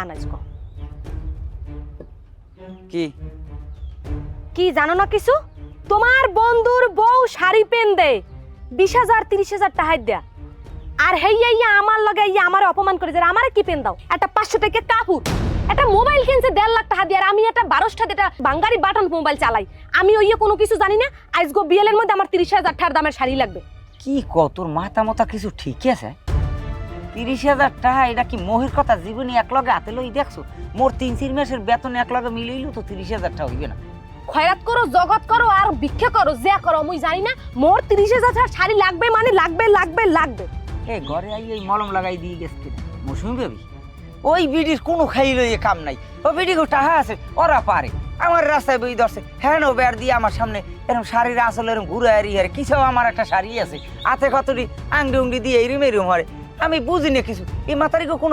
আনাজ কো কি কি জানো না কিছু? তোমার বন্ধুর বউ শাড়ি পেন দে 20,000 30,000 টাকা দেয়া, আর হেইয়া আমার লগে আমার অপমান করে যে আমারে কি পেন দাও, একটা 500 টাকা কাপড়, একটা মোবাইল কিনছে 1.5 লাখ টাকা দিয়ে, আর আমি একটা 12টা এটা বাঙ্গারি বাটন মোবাইল চালাই। আমি কোনো কিছু জানি না, আজগো বিয়েলের মধ্যে আমার 30,000 টাকার দামের শাড়ি লাগবে। কি তোর মাথা মতা কিছু ঠিক আছে? 30,000 টাকা এটা কি মোহের কথা? জীবনে এক লগে হাতে লই দেখছো? মোর 3-4 মাসের বেতন এক লগে মিলাইলো তো 30,000 টাকা হইবে না। খয়রাত করো, জগৎ করো, আর ভিক্ষা করো, যা করো মুই জানি না, মোর 30,000 টাকার শাড়ি লাগবে মানে লাগবে লাগবে লাগবে। এ ঘরে আই এই মলম লাগাই দিয়ে গেছে কিনা মৌসুমি বেবি? ওই বিডির কোনো খাই লইয়ে কাম নাই। ও বিডি গো টাহা আছে, ওরা পারে। আমার রাস্তায় বই ধরছে, হ্যাঁ নো বের দিয়ে আমার সামনে এরকম শাড়ির আসলে এরকম ঘুরে হারি হারে কিছু। আমার একটা শাড়ি আছে হাতে কতটি আংটি উংটি দিয়ে এরম এরম হারে, আমি বুঝি না কিছু। এই মাতারিকে কোনো